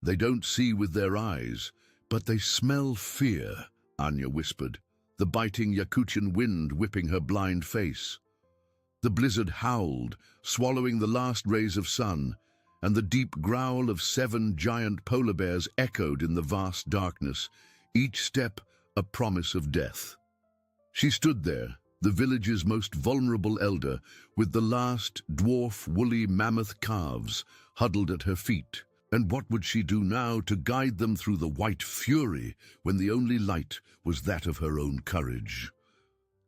They don't see with their eyes, but they smell fear, Anya whispered, the biting Yakutian wind whipping her blind face. The blizzard howled, swallowing the last rays of sun, and the deep growl of 7 giant polar bears echoed in the vast darkness, each step a promise of death. She stood there, the village's most vulnerable elder, with the last dwarf woolly mammoth calves huddled at her feet. And what would she do now to guide them through the white fury when the only light was that of her own courage?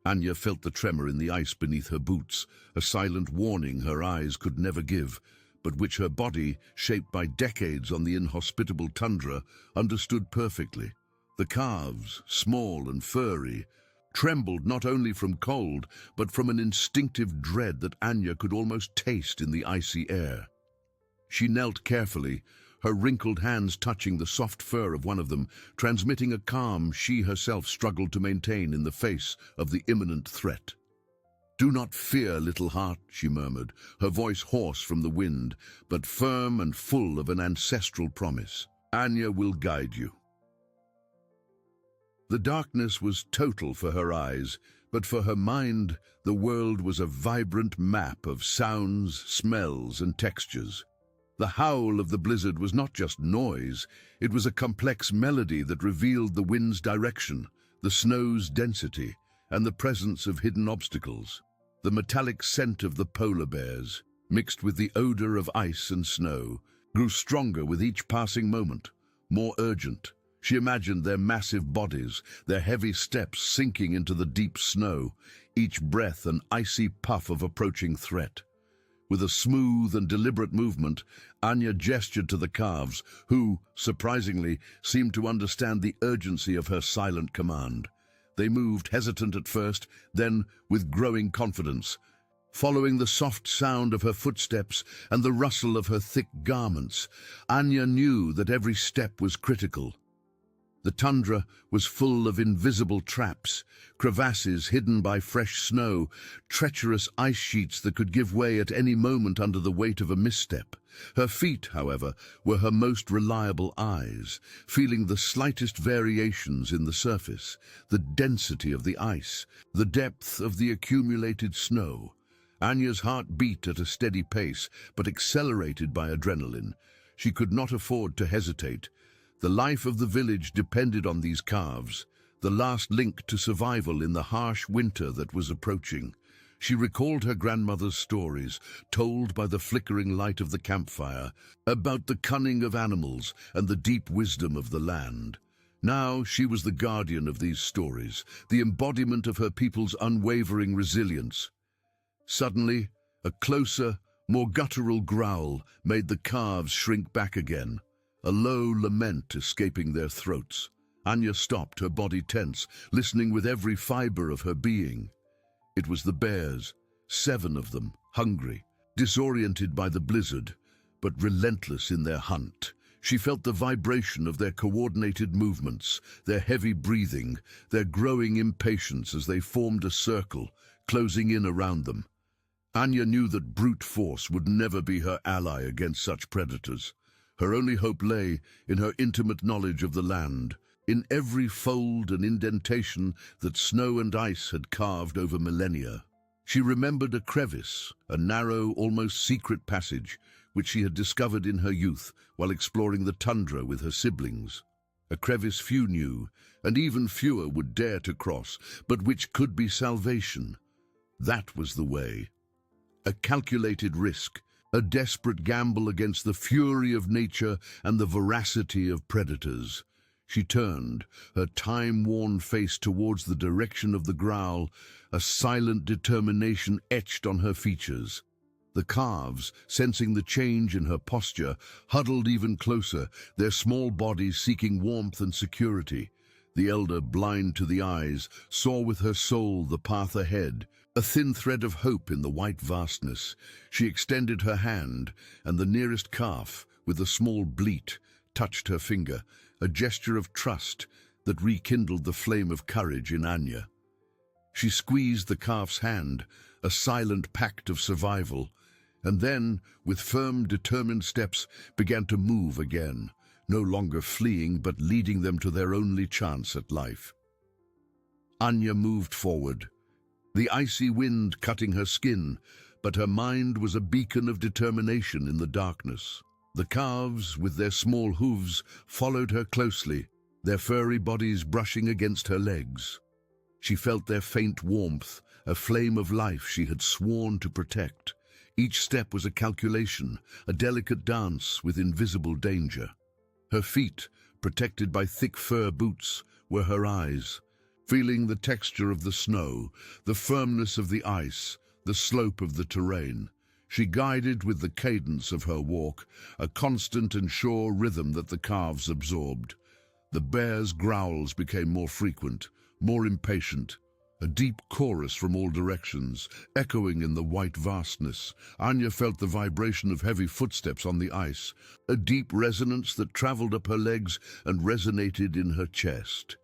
Anya felt the tremor in the ice beneath her boots, a silent warning her eyes could never give, but which her body, shaped by decades on the inhospitable tundra, understood perfectly. The calves, small and furry, trembled not only from cold, but from an instinctive dread that Anya could almost taste in the icy air. She knelt carefully, her wrinkled hands touching the soft fur of one of them, transmitting a calm she herself struggled to maintain in the face of the imminent threat. "Do not fear, little heart," she murmured, her voice hoarse from the wind, but firm and full of an ancestral promise. "Anya will guide you." The darkness was total for her eyes, but for her mind, the world was a vibrant map of sounds, smells, and textures. The howl of the blizzard was not just noise, it was a complex melody that revealed the wind's direction, the snow's density, and the presence of hidden obstacles. The metallic scent of the polar bears, mixed with the odor of ice and snow, grew stronger with each passing moment, more urgent. She imagined their massive bodies, their heavy steps sinking into the deep snow, each breath an icy puff of approaching threat. With a smooth and deliberate movement, Anya gestured to the calves, who, surprisingly, seemed to understand the urgency of her silent command. They moved, hesitant at first, then with growing confidence. Following the soft sound of her footsteps and the rustle of her thick garments, Anya knew that every step was critical. The tundra was full of invisible traps, crevasses hidden by fresh snow, treacherous ice sheets that could give way at any moment under the weight of a misstep. Her feet, however, were her most reliable eyes, feeling the slightest variations in the surface, the density of the ice, the depth of the accumulated snow. Anya's heart beat at a steady pace, but accelerated by adrenaline. She could not afford to hesitate. The life of the village depended on these calves, the last link to survival in the harsh winter that was approaching. She recalled her grandmother's stories, told by the flickering light of the campfire, about the cunning of animals and the deep wisdom of the land. Now she was the guardian of these stories, the embodiment of her people's unwavering resilience. Suddenly, a closer, more guttural growl made the calves shrink back again, a low lament escaping their throats. Anya stopped, her body tense, listening with every fiber of her being. It was the bears, 7 of them, hungry, disoriented by the blizzard, but relentless in their hunt. She felt the vibration of their coordinated movements, their heavy breathing, their growing impatience as they formed a circle, closing in around them. Anya knew that brute force would never be her ally against such predators. Her only hope lay in her intimate knowledge of the land, in every fold and indentation that snow and ice had carved over millennia. She remembered a crevice, a narrow, almost secret passage, which she had discovered in her youth while exploring the tundra with her siblings. A crevice few knew, and even fewer would dare to cross, but which could be salvation. That was the way. A calculated risk, a desperate gamble against the fury of nature and the voracity of predators. She turned, her time-worn face towards the direction of the growl, a silent determination etched on her features. The calves, sensing the change in her posture, huddled even closer, their small bodies seeking warmth and security. The elder, blind to the eyes, saw with her soul the path ahead, a thin thread of hope in the white vastness. She extended her hand, and the nearest calf, with a small bleat, touched her finger, a gesture of trust that rekindled the flame of courage in Anya. She squeezed the calf's hand, a silent pact of survival, and then, with firm, determined steps, began to move again, no longer fleeing but leading them to their only chance at life. Anya moved forward, the icy wind cutting her skin, but her mind was a beacon of determination in the darkness. The calves, with their small hooves, followed her closely, their furry bodies brushing against her legs. She felt their faint warmth, a flame of life she had sworn to protect. Each step was a calculation, a delicate dance with invisible danger. Her feet, protected by thick fur boots, were her eyes. Feeling the texture of the snow, the firmness of the ice, the slope of the terrain, she guided with the cadence of her walk, a constant and sure rhythm that the calves absorbed. The bear's growls became more frequent, more impatient, a deep chorus from all directions, echoing in the white vastness. Anya felt the vibration of heavy footsteps on the ice, a deep resonance that traveled up her legs and resonated in her chest.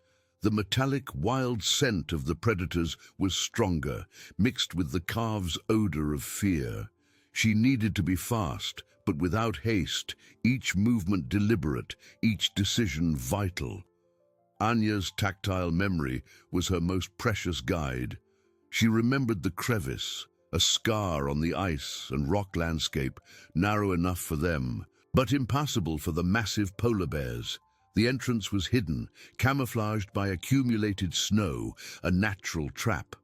The metallic, wild scent of the predators was stronger, mixed with the calves' odor of fear. She needed to be fast, but without haste, each movement deliberate, each decision vital. Anya's tactile memory was her most precious guide. She remembered the crevice, a scar on the ice and rock landscape, narrow enough for them, but impassable for the massive polar bears. The entrance was hidden, camouflaged by accumulated snow, a natural trap.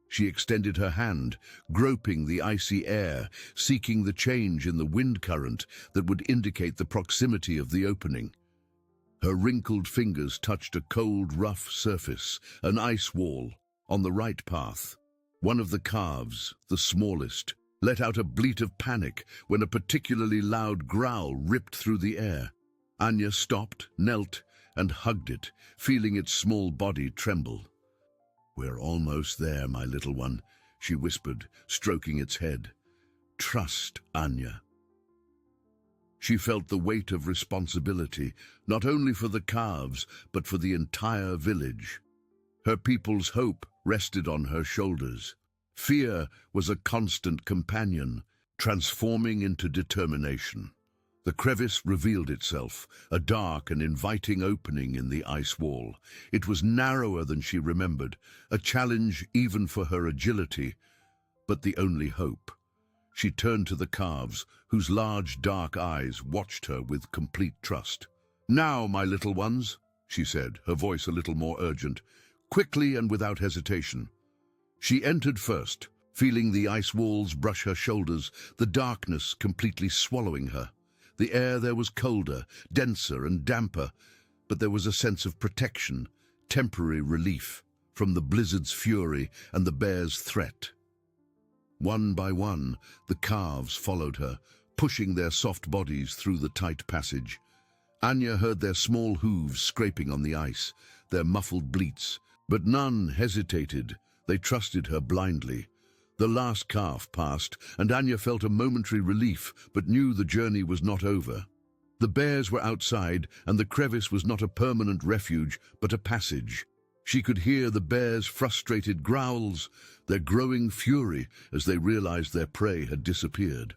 She extended her hand, groping the icy air, seeking the change in the wind current that would indicate the proximity of the opening. Her wrinkled fingers touched a cold, rough surface, an ice wall, on the right path. One of the calves, the smallest, let out a bleat of panic when a particularly loud growl ripped through the air. Anya stopped, knelt, and hugged it, feeling its small body tremble. "We're almost there, my little one," she whispered, stroking its head. "Trust, Anya." She felt the weight of responsibility, not only for the calves, but for the entire village. Her people's hope rested on her shoulders. Fear was a constant companion, transforming into determination. The crevice revealed itself, a dark and inviting opening in the ice wall. It was narrower than she remembered, a challenge even for her agility, but the only hope. She turned to the calves, whose large dark eyes watched her with complete trust. "Now, my little ones," she said, her voice a little more urgent, quickly and without hesitation. She entered first, feeling the ice walls brush her shoulders, the darkness completely swallowing her. The air there was colder, denser and damper, but there was a sense of protection, temporary relief from the blizzard's fury and the bear's threat. One by one, the calves followed her, pushing their soft bodies through the tight passage. Anya heard their small hooves scraping on the ice, their muffled bleats, but none hesitated. They trusted her blindly. The last calf passed, and Anya felt a momentary relief, but knew the journey was not over. The bears were outside, and the crevice was not a permanent refuge, but a passage. She could hear the bears' frustrated growls, their growing fury as they realized their prey had disappeared.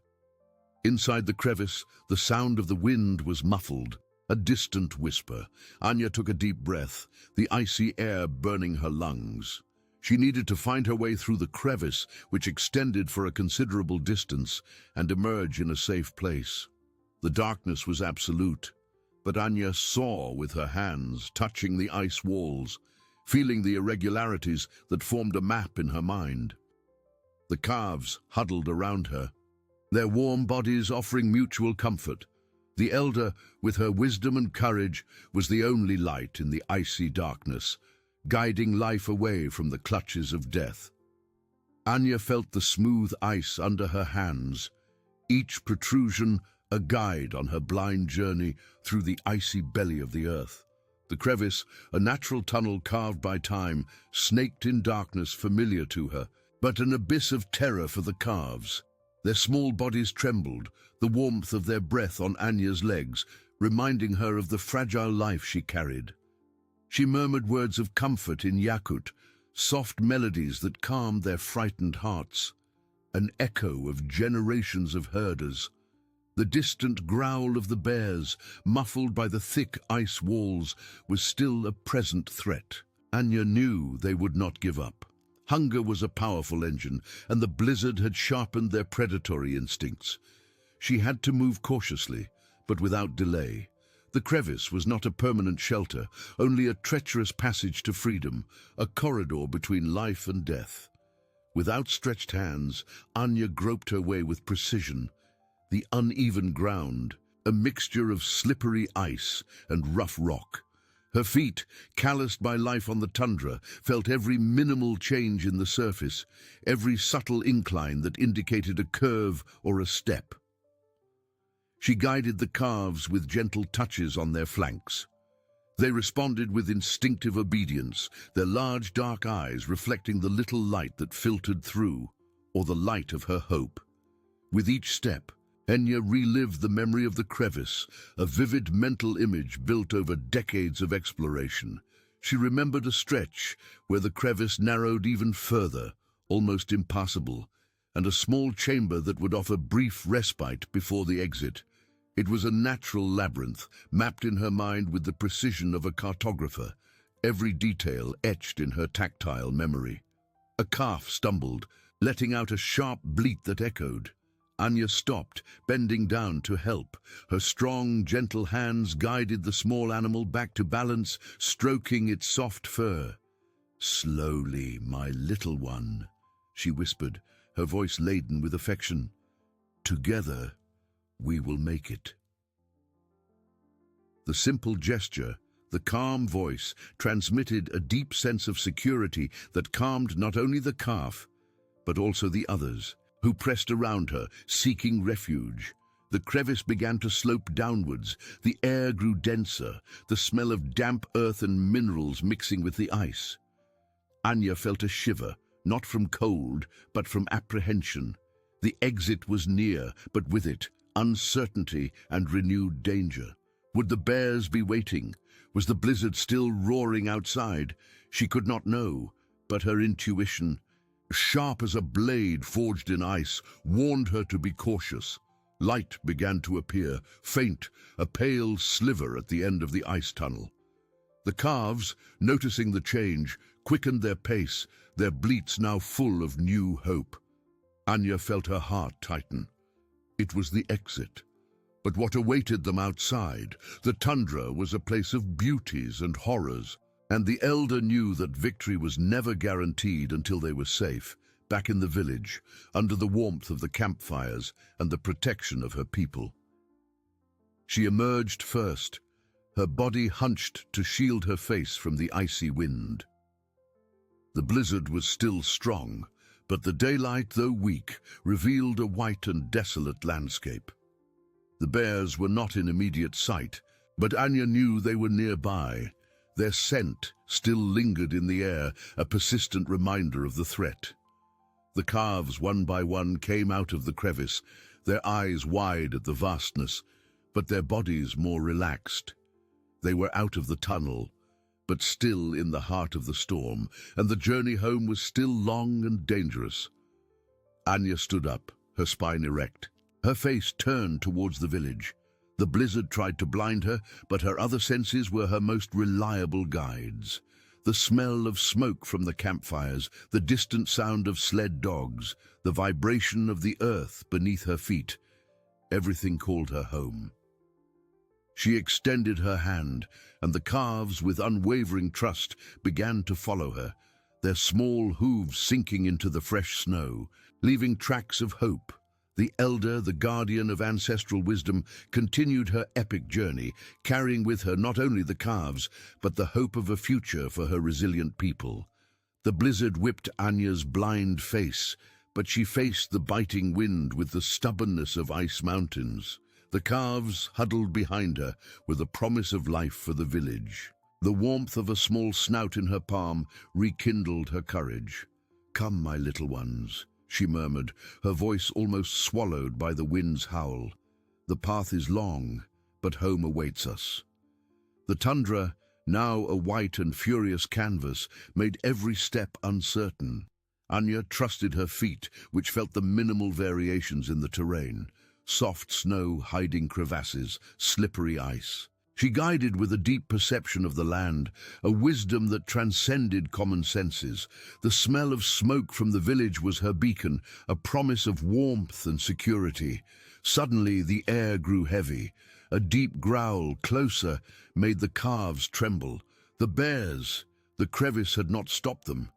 Inside the crevice, the sound of the wind was muffled, a distant whisper. Anya took a deep breath, the icy air burning her lungs. She needed to find her way through the crevice, which extended for a considerable distance, and emerge in a safe place. The darkness was absolute, but Anya saw with her hands, touching the ice walls, feeling the irregularities that formed a map in her mind. The calves huddled around her, their warm bodies offering mutual comfort. The elder, with her wisdom and courage, was the only light in the icy darkness, guiding life away from the clutches of death. Anya felt the smooth ice under her hands, each protrusion a guide on her blind journey through the icy belly of the earth. The crevice, a natural tunnel carved by time, snaked in darkness familiar to her, but an abyss of terror for the calves. Their small bodies trembled, the warmth of their breath on Anya's legs, reminding her of the fragile life she carried. She murmured words of comfort in YAKUT, soft melodies that calmed their frightened hearts, an echo of generations of herders. The distant growl of the bears, muffled by the thick ice walls, was still a present threat. Anya knew they would not give up. Hunger was a powerful engine, and the blizzard had sharpened their predatory instincts. She had to move cautiously, but without delay. The crevice was not a permanent shelter, only a treacherous passage to freedom, a corridor between life and death. With outstretched hands, Anya groped her way with precision. The uneven ground, a mixture of slippery ice and rough rock. Her feet, calloused by life on the tundra, felt every minimal change in the surface, every subtle incline that indicated a curve or a step. She guided the calves with gentle touches on their flanks. They responded with instinctive obedience, their large dark eyes reflecting the little light that filtered through, or the light of her hope. With each step, Enya relived the memory of the crevice, a vivid mental image built over decades of exploration. She remembered a stretch where the crevice narrowed even further, almost impassable, and a small chamber that would offer brief respite before the exit. It was a natural labyrinth, mapped in her mind with the precision of a cartographer, every detail etched in her tactile memory. A calf stumbled, letting out a sharp bleat that echoed. Anya stopped, bending down to help. Her strong, gentle hands guided the small animal back to balance, stroking its soft fur. "Slowly, my little one," she whispered, her voice laden with affection. "Together, we will make it." The simple gesture, the calm voice, transmitted a deep sense of security that calmed not only the calf, but also the others, who pressed around her, seeking refuge. The crevice began to slope downwards, the air grew denser, the smell of damp earth and minerals mixing with the ice. Anya felt a shiver, not from cold, but from apprehension. The exit was near, but with it, uncertainty and renewed danger. Would the bears be waiting? Was the blizzard still roaring outside? She could not know, but her intuition, sharp as a blade forged in ice, warned her to be cautious. Light began to appear, faint, a pale sliver at the end of the ice tunnel. The calves, noticing the change, quickened their pace, their bleats now full of new hope. Anya felt her heart tighten. It was the exit. But what awaited them outside? The tundra was a place of beauties and horrors, and the elder knew that victory was never guaranteed until they were safe, back in the village, under the warmth of the campfires and the protection of her people. She emerged first, her body hunched to shield her face from the icy wind. The blizzard was still strong, but the daylight, though weak, revealed a white and desolate landscape. The bears were not in immediate sight, but Anya knew they were nearby. Their scent still lingered in the air, a persistent reminder of the threat. The calves, one by one, came out of the crevice, their eyes wide at the vastness, but their bodies more relaxed. They were out of the tunnel, but still in the heart of the storm, and the journey home was still long and dangerous. Anya stood up, her spine erect, her face turned towards the village. The blizzard tried to blind her, but her other senses were her most reliable guides. The smell of smoke from the campfires, the distant sound of sled dogs, the vibration of the earth beneath her feet. Everything called her home. She extended her hand, and the calves, with unwavering trust, began to follow her, their small hooves sinking into the fresh snow, leaving tracks of hope. The elder, the guardian of ancestral wisdom, continued her epic journey, carrying with her not only the calves, but the hope of a future for her resilient people. The blizzard whipped Anya's blind face, but she faced the biting wind with the stubbornness of ice mountains. The calves huddled behind her with a promise of life for the village. The warmth of a small snout in her palm rekindled her courage. "Come, my little ones," she murmured, her voice almost swallowed by the wind's howl. "The path is long, but home awaits us." The tundra, now a white and furious canvas, made every step uncertain. Anya trusted her feet, which felt the minimal variations in the terrain. soft snow hiding crevasses, slippery ice. She guided with a deep perception of the land, a wisdom that transcended common senses. The smell of smoke from the village was her beacon, a promise of warmth and security. Suddenly the air grew heavy. A deep growl, closer, made the calves tremble. The bears, the crevice had not stopped them.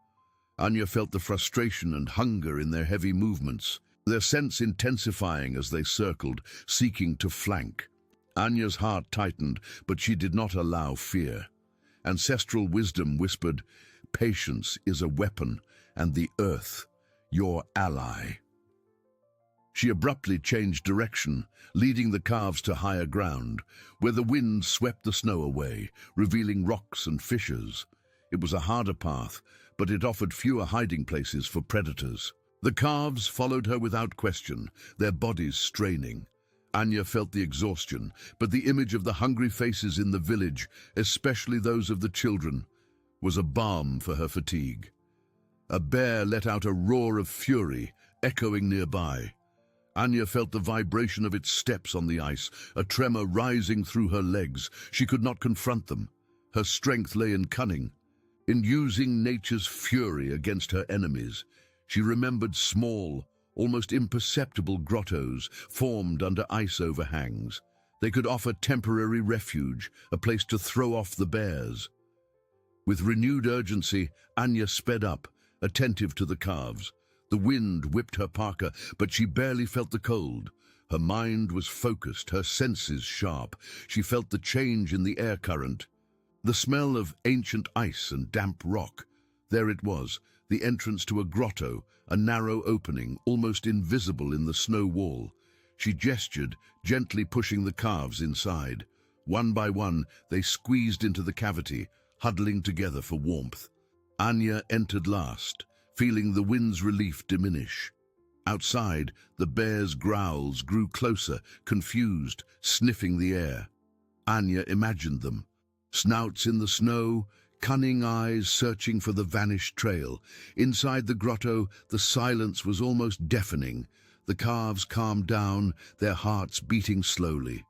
Anya felt the frustration and hunger in their heavy movements, their sense intensifying as they circled, seeking to flank. Anya's heart tightened, but she did not allow fear. Ancestral wisdom whispered, "Patience is a weapon, and the earth, your ally." She abruptly changed direction, leading the calves to higher ground, where the wind swept the snow away, revealing rocks and fissures. It was a harder path, but it offered fewer hiding places for predators. The calves followed her without question, their bodies straining. Anya felt the exhaustion, but the image of the hungry faces in the village, especially those of the children, was a balm for her fatigue. A bear let out a roar of fury, echoing nearby. Anya felt the vibration of its steps on the ice, a tremor rising through her legs. She could not confront them. Her strength lay in cunning, in using nature's fury against her enemies. She remembered small, almost imperceptible grottos formed under ice overhangs. They could offer temporary refuge, a place to throw off the bears. With renewed urgency, Anya sped up, attentive to the calves. The wind whipped her parka, but she barely felt the cold. Her mind was focused, her senses sharp. She felt the change in the air current, the smell of ancient ice and damp rock. There it was, the entrance to a grotto, a narrow opening, almost invisible in the snow wall. She gestured, gently pushing the calves inside. One by one, they squeezed into the cavity, huddling together for warmth. Anya entered last, feeling the wind's relief diminish. Outside, the bears' growls grew closer, confused, sniffing the air. Anya imagined them, snouts in the snow, cunning eyes searching for the vanished trail. Inside the grotto, the silence was almost deafening. The calves calmed down, their hearts beating slowly.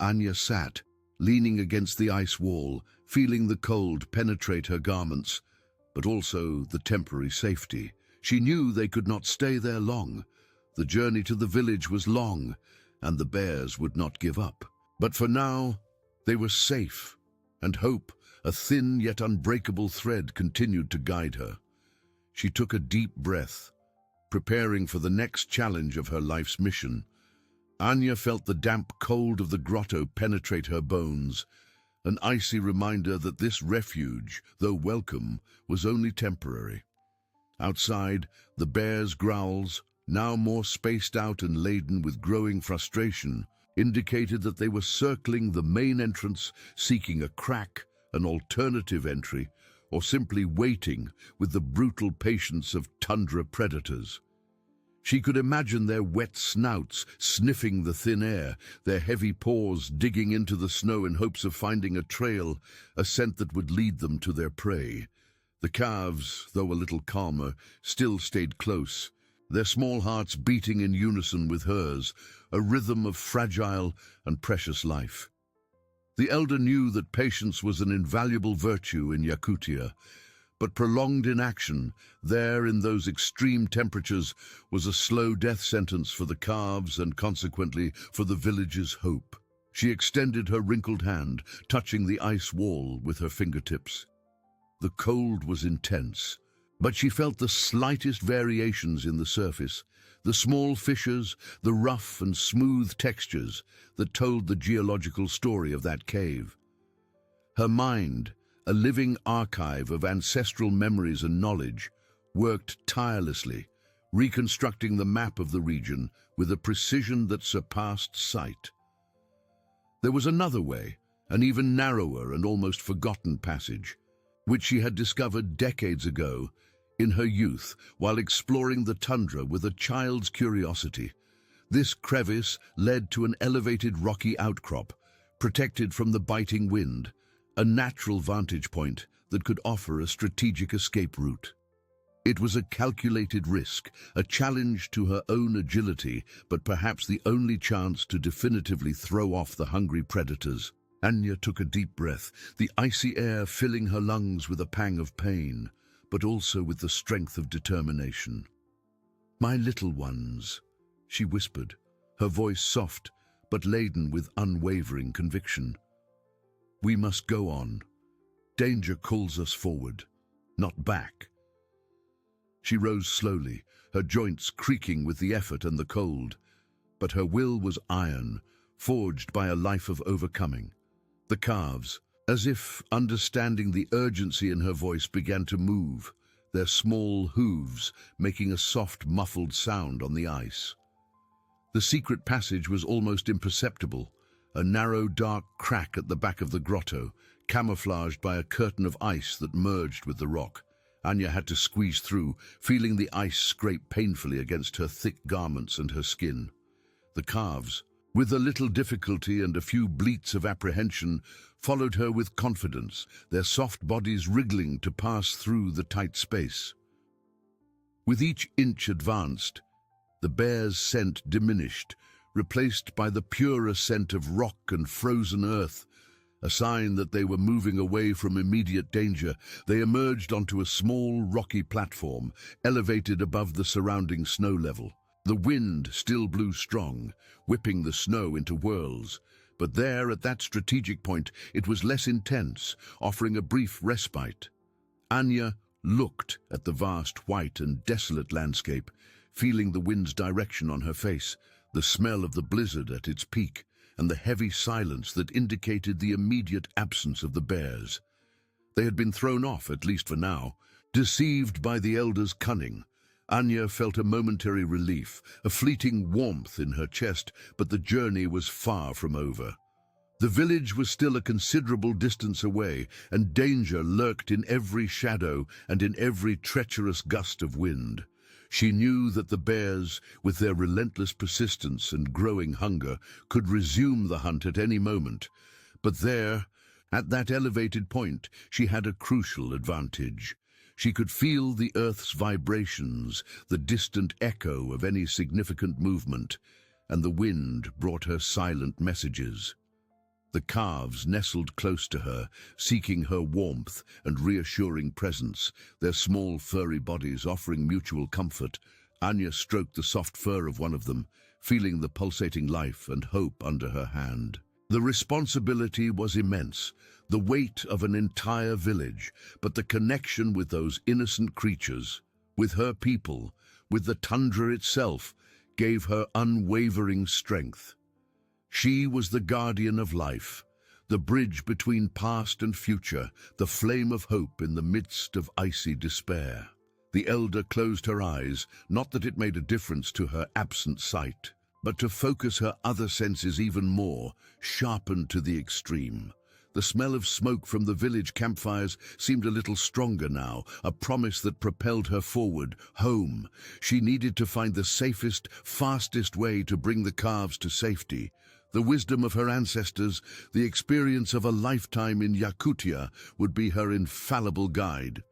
Anya sat, leaning against the ice wall, feeling the cold penetrate her garments, but also the temporary safety. She knew they could not stay there long. The journey to the village was long, and the bears would not give up. But for now, they were safe, and hope, a thin yet unbreakable thread, continued to guide her. She took a deep breath, preparing for the next challenge of her life's mission. Anya felt the damp cold of the grotto penetrate her bones, an icy reminder that this refuge, though welcome, was only temporary. Outside, the bears' growls, now more spaced out and laden with growing frustration, indicated that they were circling the main entrance, seeking a crack, an alternative entry, or simply waiting with the brutal patience of tundra predators. She could imagine their wet snouts sniffing the thin air, their heavy paws digging into the snow in hopes of finding a trail, a scent that would lead them to their prey. The calves, though a little calmer, still stayed close, their small hearts beating in unison with hers, a rhythm of fragile and precious life. The elder knew that patience was an invaluable virtue in Yakutia, but prolonged inaction, there in those extreme temperatures, was a slow death sentence for the calves and consequently for the village's hope. She extended her wrinkled hand, touching the ice wall with her fingertips. The cold was intense, but she felt the slightest variations in the surface, the small fissures, the rough and smooth textures that told the geological story of that cave. Her mind, a living archive of ancestral memories and knowledge, worked tirelessly, reconstructing the map of the region with a precision that surpassed sight. There was another way, an even narrower and almost forgotten passage, which she had discovered decades ago in her youth while exploring the tundra with a child's curiosity. This crevice led to an elevated rocky outcrop, protected from the biting wind, a natural vantage point that could offer a strategic escape route. It was a calculated risk, a challenge to her own agility, but perhaps the only chance to definitively throw off the hungry predators. Anya took a deep breath, the icy air filling her lungs with a pang of pain, but also with the strength of determination. "My little ones," she whispered, her voice soft but laden with unwavering conviction. "We must go on. Danger calls us forward, not back." She rose slowly, her joints creaking with the effort and the cold, but her will was iron, forged by a life of overcoming. The calves, as if understanding the urgency in her voice, began to move, their small hooves making a soft, muffled sound on the ice. The secret passage was almost imperceptible, a narrow, dark crack at the back of the grotto, camouflaged by a curtain of ice that merged with the rock. Anya had to squeeze through, feeling the ice scrape painfully against her thick garments and her skin. The calves, with a little difficulty and a few bleats of apprehension, followed her with confidence, their soft bodies wriggling to pass through the tight space. With each inch advanced, the bear's scent diminished, replaced by the purer scent of rock and frozen earth, a sign that they were moving away from immediate danger. They emerged onto a small, rocky platform, elevated above the surrounding snow level. The wind still blew strong, whipping the snow into whirls, but there, at that strategic point, it was less intense, offering a brief respite. Anya looked at the vast, white and desolate landscape, feeling the wind's direction on her face, the smell of the blizzard at its peak, and the heavy silence that indicated the immediate absence of the bears. They had been thrown off, at least for now. Deceived by the elders' cunning, Anya felt a momentary relief, a fleeting warmth in her chest, but the journey was far from over. The village was still a considerable distance away, and danger lurked in every shadow and in every treacherous gust of wind. She knew that the bears, with their relentless persistence and growing hunger, could resume the hunt at any moment. But there, at that elevated point, she had a crucial advantage. She could feel the earth's vibrations, the distant echo of any significant movement, and the wind brought her silent messages. The calves nestled close to her, seeking her warmth and reassuring presence, their small furry bodies offering mutual comfort. Anya stroked the soft fur of one of them, feeling the pulsating life and hope under her hand. The responsibility was immense, the weight of an entire village, but the connection with those innocent creatures, with her people, with the tundra itself, gave her unwavering strength. She was the guardian of life, the bridge between past and future, the flame of hope in the midst of icy despair. The elder closed her eyes, not that it made a difference to her absent sight, but to focus her other senses even more, sharpened to the extreme. The smell of smoke from the village campfires seemed a little stronger now, a promise that propelled her forward, home. She needed to find the safest, fastest way to bring the calves to safety. The wisdom of her ancestors, the experience of a lifetime in Yakutia, would be her infallible guide.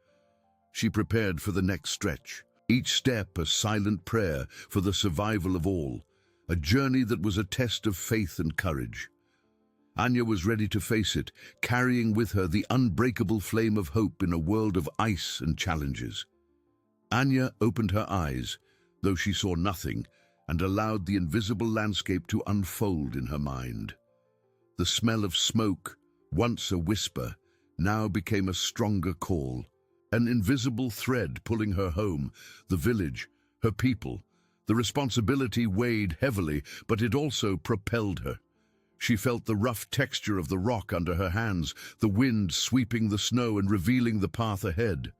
She prepared for the next stretch, each step a silent prayer for the survival of all, a journey that was a test of faith and courage. Anya was ready to face it, carrying with her the unbreakable flame of hope in a world of ice and challenges. Anya opened her eyes, though she saw nothing, and allowed the invisible landscape to unfold in her mind. The smell of smoke, once a whisper, now became a stronger call, an invisible thread pulling her home, the village, her people. The responsibility weighed heavily, but it also propelled her. She felt the rough texture of the rock under her hands, the wind sweeping the snow and revealing the path ahead.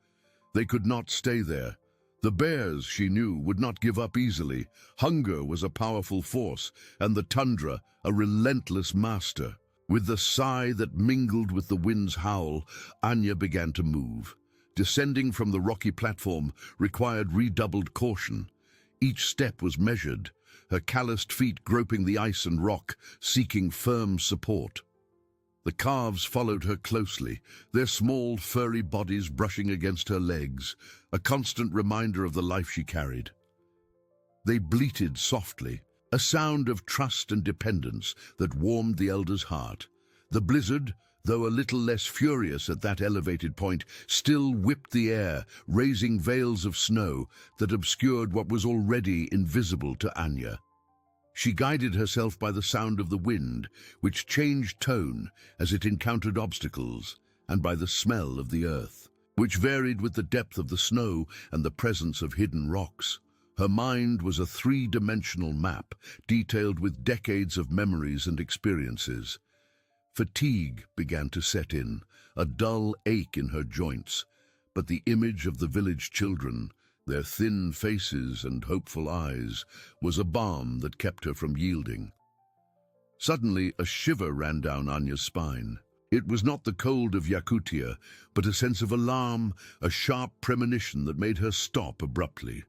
They could not stay there. The bears, she knew, would not give up easily. Hunger was a powerful force, and the tundra a relentless master. With the sigh that mingled with the wind's howl, Anya began to move. Descending from the rocky platform required redoubled caution. Each step was measured, her calloused feet groping the ice and rock, seeking firm support. The calves followed her closely, their small, furry bodies brushing against her legs, a constant reminder of the life she carried. They bleated softly, a sound of trust and dependence that warmed the elder's heart. The blizzard, though a little less furious at that elevated point, still whipped the air, raising veils of snow that obscured what was already invisible to Anya. She guided herself by the sound of the wind, which changed tone as it encountered obstacles, and by the smell of the earth, which varied with the depth of the snow and the presence of hidden rocks. Her mind was a three-dimensional map, detailed with decades of memories and experiences. Fatigue began to set in, a dull ache in her joints, but the image of the village children, their thin faces and hopeful eyes, was a balm that kept her from yielding. Suddenly, a shiver ran down Anya's spine. It was not the cold of Yakutia, but a sense of alarm, a sharp premonition that made her stop abruptly.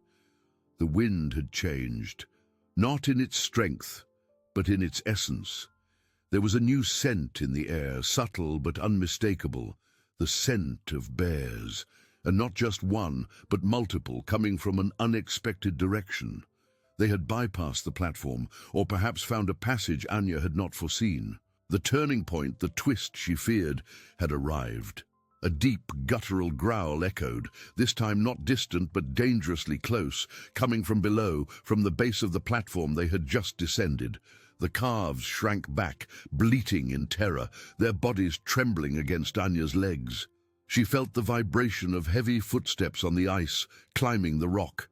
The wind had changed, not in its strength, but in its essence. There was a new scent in the air, subtle but unmistakable, the scent of bears, and not just one, but multiple, coming from an unexpected direction. They had bypassed the platform, or perhaps found a passage Anya had not foreseen. The turning point, the twist she feared, had arrived. A deep, guttural growl echoed, this time not distant but dangerously close, coming from below, from the base of the platform they had just descended. The calves shrank back, bleating in terror, their bodies trembling against Anya's legs. She felt the vibration of heavy footsteps on the ice, climbing the rock.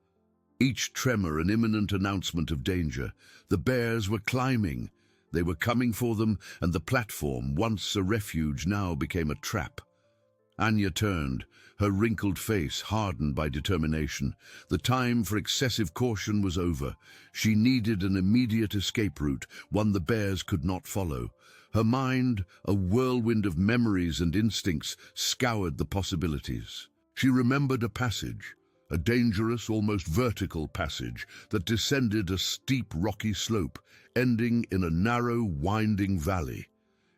Each tremor an imminent announcement of danger. The bears were climbing. They were coming for them, and the platform, once a refuge, now became a trap. Anya turned, her wrinkled face hardened by determination. The time for excessive caution was over. She needed an immediate escape route, one the bears could not follow. Her mind, a whirlwind of memories and instincts, scoured the possibilities. She remembered a passage, a dangerous, almost vertical passage that descended a steep, rocky slope, ending in a narrow, winding valley.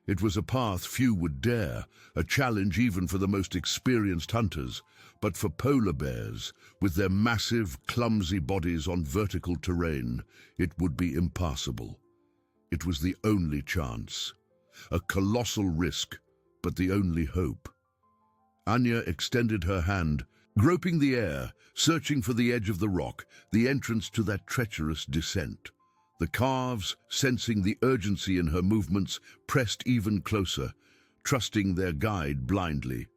It was a path few would dare, a challenge even for the most experienced hunters, but for polar bears, with their massive, clumsy bodies on vertical terrain, it would be impassable. It was the only chance. A colossal risk, but the only hope. Anya extended her hand, groping the air, searching for the edge of the rock, the entrance to that treacherous descent. The calves, sensing the urgency in her movements, pressed even closer, trusting their guide blindly.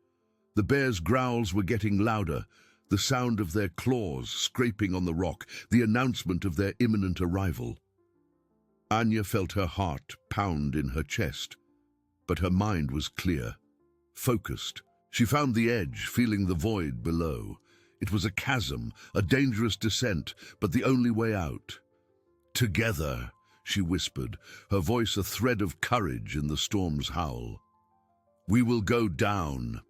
The bears' growls were getting louder, the sound of their claws scraping on the rock, the announcement of their imminent arrival. Anya felt her heart pound in her chest, but her mind was clear, focused. She found the edge, feeling the void below. It was a chasm, a dangerous descent, but the only way out. "Together," she whispered, her voice a thread of courage in the storm's howl. "We will go down."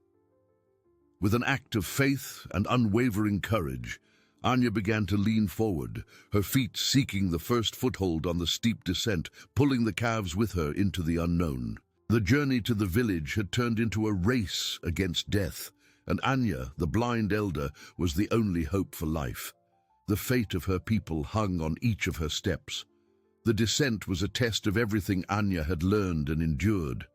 With an act of faith and unwavering courage, Anya began to lean forward, her feet seeking the first foothold on the steep descent, pulling the calves with her into the unknown. The journey to the village had turned into a race against death, and Anya, the blind elder, was the only hope for life. The fate of her people hung on each of her steps. The descent was a test of everything Anya had learned and endured.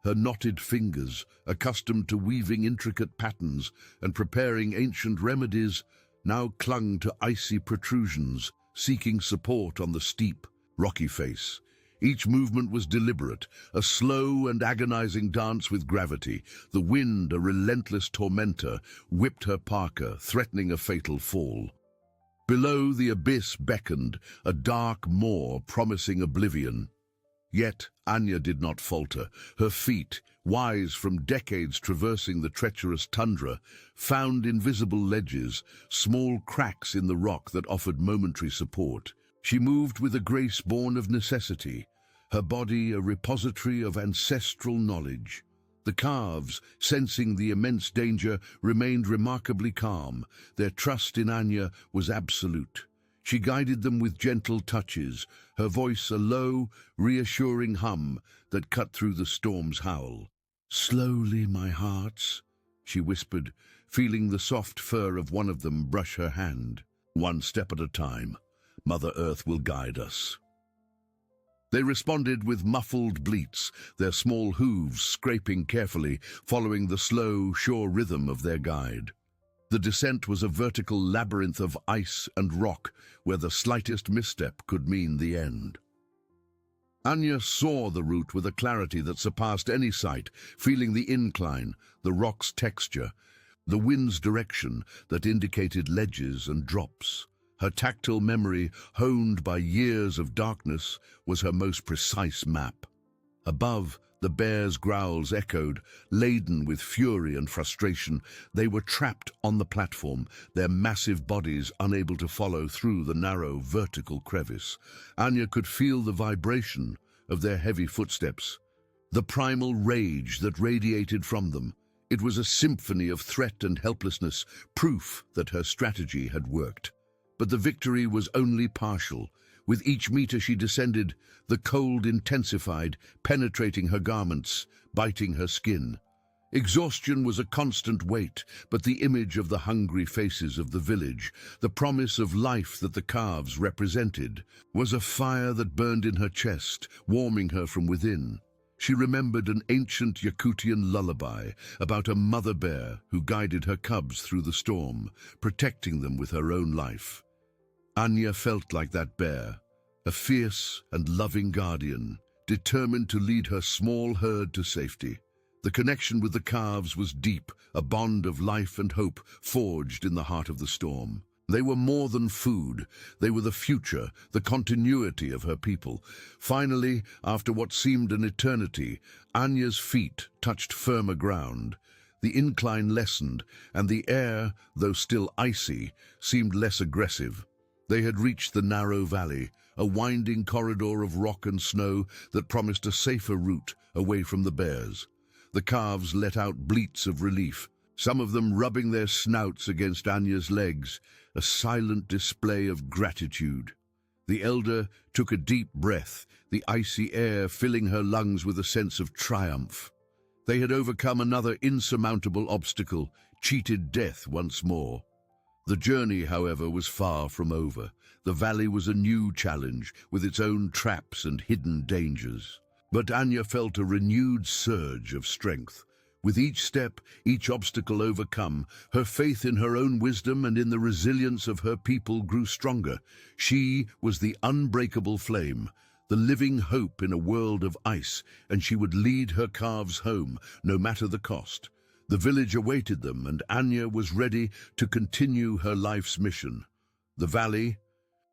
Her knotted fingers, accustomed to weaving intricate patterns and preparing ancient remedies, now clung to icy protrusions, seeking support on the steep, rocky face. Each movement was deliberate, a slow and agonizing dance with gravity. The wind, a relentless tormentor, whipped her parka, threatening a fatal fall. Below, the abyss beckoned, a dark maw promising oblivion. Yet Anya did not falter. Her feet, wise from decades traversing the treacherous tundra, found invisible ledges, small cracks in the rock that offered momentary support. She moved with a grace born of necessity, her body a repository of ancestral knowledge. The calves, sensing the immense danger, remained remarkably calm. Their trust in Anya was absolute. She guided them with gentle touches, her voice a low, reassuring hum that cut through the storm's howl. "Slowly, my hearts," she whispered, feeling the soft fur of one of them brush her hand. "One step at a time. Mother Earth will guide us." They responded with muffled bleats, their small hooves scraping carefully, following the slow, sure rhythm of their guide. The descent was a vertical labyrinth of ice and rock, where the slightest misstep could mean the end. Anya saw the route with a clarity that surpassed any sight, feeling the incline, the rock's texture, the wind's direction that indicated ledges and drops. Her tactile memory, honed by years of darkness, was her most precise map. Above, the bears' growls echoed, laden with fury and frustration. They were trapped on the platform, their massive bodies unable to follow through the narrow, vertical crevice. Anya could feel the vibration of their heavy footsteps, the primal rage that radiated from them. It was a symphony of threat and helplessness, proof that her strategy had worked. But the victory was only partial. With each meter she descended, the cold intensified, penetrating her garments, biting her skin. Exhaustion was a constant weight, but the image of the hungry faces of the village, the promise of life that the calves represented, was a fire that burned in her chest, warming her from within. She remembered an ancient Yakutian lullaby about a mother bear who guided her cubs through the storm, protecting them with her own life. Anya felt like that bear, a fierce and loving guardian, determined to lead her small herd to safety. The connection with the calves was deep, a bond of life and hope forged in the heart of the storm. They were more than food. They were the future, the continuity of her people. Finally, after what seemed an eternity, Anya's feet touched firmer ground. The incline lessened, and the air, though still icy, seemed less aggressive. They had reached the narrow valley, a winding corridor of rock and snow that promised a safer route away from the bears. The calves let out bleats of relief, some of them rubbing their snouts against Anya's legs, a silent display of gratitude. The elder took a deep breath, the icy air filling her lungs with a sense of triumph. They had overcome another insurmountable obstacle, cheated death once more. The journey, however, was far from over. The valley was a new challenge, with its own traps and hidden dangers. But Anya felt a renewed surge of strength. With each step, each obstacle overcome, her faith in her own wisdom and in the resilience of her people grew stronger. She was the unbreakable flame, the living hope in a world of ice, and she would lead her calves home, no matter the cost. The village awaited them, and Anya was ready to continue her life's mission. The valley,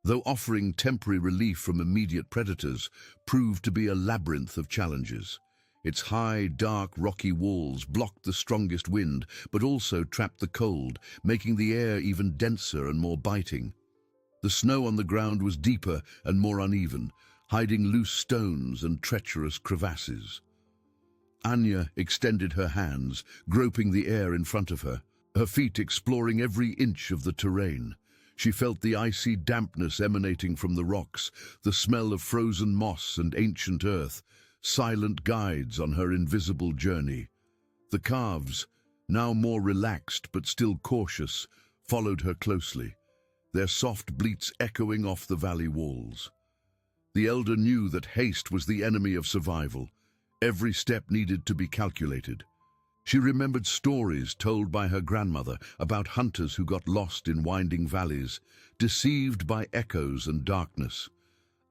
though offering temporary relief from immediate predators, proved to be a labyrinth of challenges. Its high, dark, rocky walls blocked the strongest wind, but also trapped the cold, making the air even denser and more biting. The snow on the ground was deeper and more uneven, hiding loose stones and treacherous crevasses. Anya extended her hands, groping the air in front of her, her feet exploring every inch of the terrain. She felt the icy dampness emanating from the rocks, the smell of frozen moss and ancient earth, silent guides on her invisible journey. The calves, now more relaxed but still cautious, followed her closely, their soft bleats echoing off the valley walls. The elder knew that haste was the enemy of survival. Every step needed to be calculated. She remembered stories told by her grandmother about hunters who got lost in winding valleys, deceived by echoes and darkness.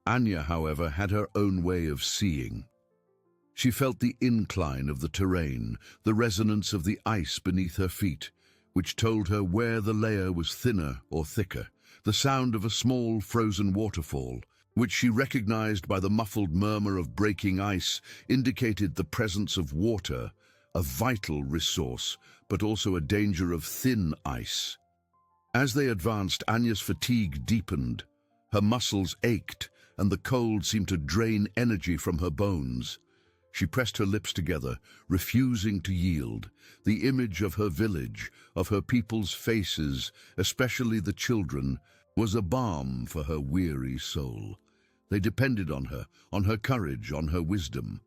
Anya, however, had her own way of seeing. She felt the incline of the terrain, the resonance of the ice beneath her feet, which told her where the layer was thinner or thicker, the sound of a small frozen waterfall, which she recognized by the muffled murmur of breaking ice, indicated the presence of water, a vital resource, but also a danger of thin ice. As they advanced, Anya's fatigue deepened. Her muscles ached, and the cold seemed to drain energy from her bones. She pressed her lips together, refusing to yield. The image of her village, of her people's faces, especially the children, was a balm for her weary soul. They depended on her courage, on her wisdom.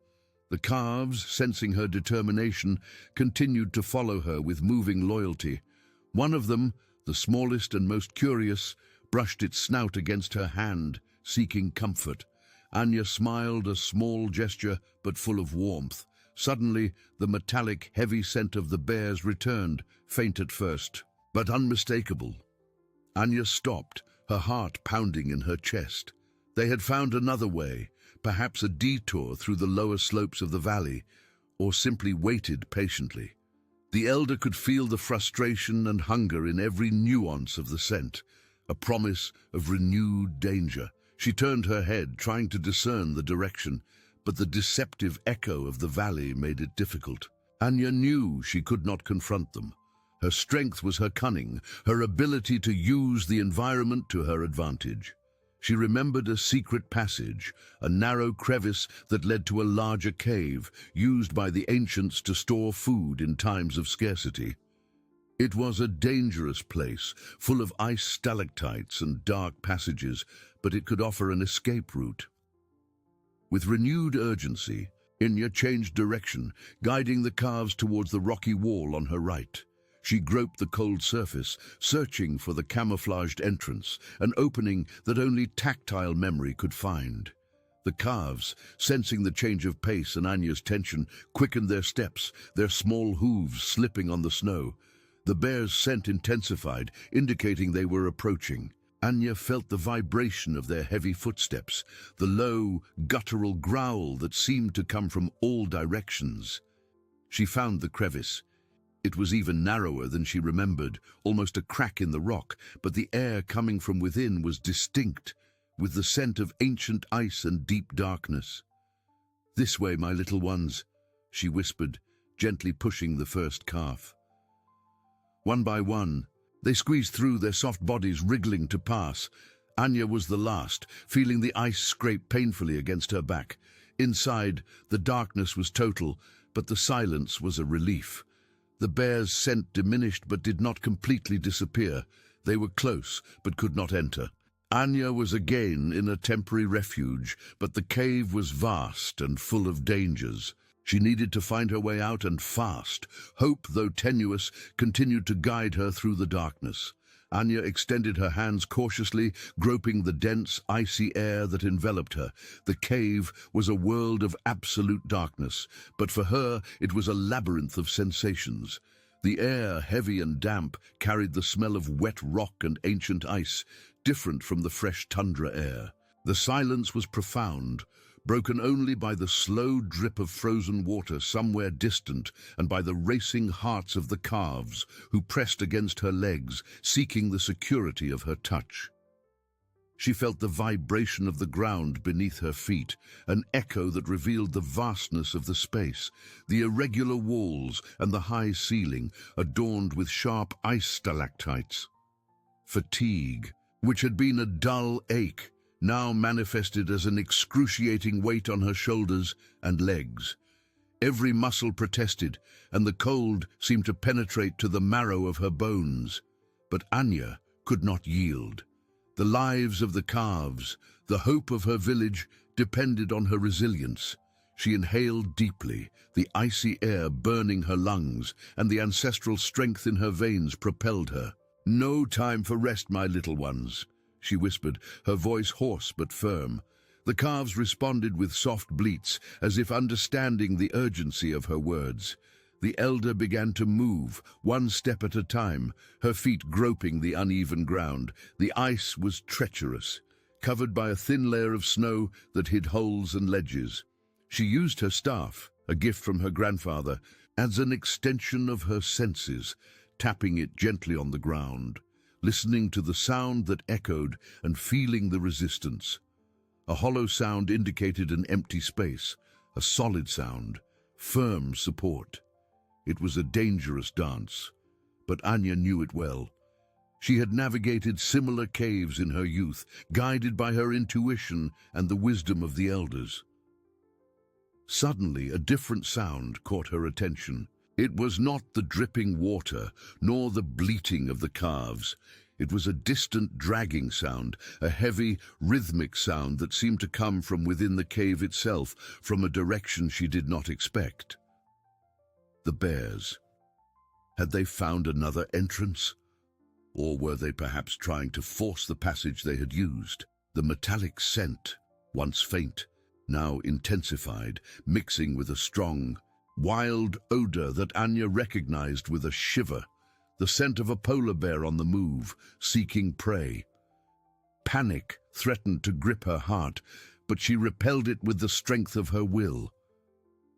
The calves, sensing her determination, continued to follow her with moving loyalty. One of them, the smallest and most curious, brushed its snout against her hand, seeking comfort. Anya smiled, a small gesture, but full of warmth. Suddenly, the metallic, heavy scent of the bears returned, faint at first, but unmistakable. Anya stopped, her heart pounding in her chest. They had found another way, perhaps a detour through the lower slopes of the valley, or simply waited patiently. The elder could feel the frustration and hunger in every nuance of the scent, a promise of renewed danger. She turned her head, trying to discern the direction, but the deceptive echo of the valley made it difficult. Anya knew she could not confront them. Her strength was her cunning, her ability to use the environment to her advantage. She remembered a secret passage, a narrow crevice that led to a larger cave, used by the ancients to store food in times of scarcity. It was a dangerous place, full of ice stalactites and dark passages, but it could offer an escape route. With renewed urgency, Anya changed direction, guiding the calves towards the rocky wall on her right. She groped the cold surface, searching for the camouflaged entrance, an opening that only tactile memory could find. The calves, sensing the change of pace and Anya's tension, quickened their steps, their small hooves slipping on the snow. The bear's scent intensified, indicating they were approaching. Anya felt the vibration of their heavy footsteps, the low, guttural growl that seemed to come from all directions. She found the crevice. It was even narrower than she remembered, almost a crack in the rock, but the air coming from within was distinct, with the scent of ancient ice and deep darkness. "This way, my little ones," she whispered, gently pushing the first calf. One by one, they squeezed through, their soft bodies wriggling to pass. Anya was the last, feeling the ice scrape painfully against her back. Inside, the darkness was total, but the silence was a relief. The bear's scent diminished but did not completely disappear. They were close, but could not enter. Anya was again in a temporary refuge, but the cave was vast and full of dangers. She needed to find her way out, and fast. Hope, though tenuous, continued to guide her through the darkness. Anya extended her hands cautiously, groping the dense, icy air that enveloped her. The cave was a world of absolute darkness, but for her it was a labyrinth of sensations. The air, heavy and damp, carried the smell of wet rock and ancient ice, different from the fresh tundra air. The silence was profound, broken only by the slow drip of frozen water somewhere distant and by the racing hearts of the calves who pressed against her legs, seeking the security of her touch. She felt the vibration of the ground beneath her feet, an echo that revealed the vastness of the space, the irregular walls and the high ceiling adorned with sharp ice stalactites. Fatigue, which had been a dull ache, now manifested as an excruciating weight on her shoulders and legs. Every muscle protested, and the cold seemed to penetrate to the marrow of her bones. But Anya could not yield. The lives of the calves, the hope of her village, depended on her resilience. She inhaled deeply, the icy air burning her lungs, and the ancestral strength in her veins propelled her. "No time for rest, my little ones," she whispered, her voice hoarse but firm. The calves responded with soft bleats, as if understanding the urgency of her words. The elder began to move, one step at a time, her feet groping the uneven ground. The ice was treacherous, covered by a thin layer of snow that hid holes and ledges. She used her staff, a gift from her grandfather, as an extension of her senses, tapping it gently on the ground, listening to the sound that echoed and feeling the resistance. A hollow sound indicated an empty space, a solid sound, firm support. It was a dangerous dance, but Anya knew it well. She had navigated similar caves in her youth, guided by her intuition and the wisdom of the elders. Suddenly, a different sound caught her attention. It was not the dripping water, nor the bleating of the calves. It was a distant dragging sound, a heavy, rhythmic sound that seemed to come from within the cave itself, from a direction she did not expect. The bears. Had they found another entrance? Or were they perhaps trying to force the passage they had used? The metallic scent, once faint, now intensified, mixing with a strong, wild odor that Anya recognized with a shiver, the scent of a polar bear on the move, seeking prey. Panic threatened to grip her heart, but she repelled it with the strength of her will.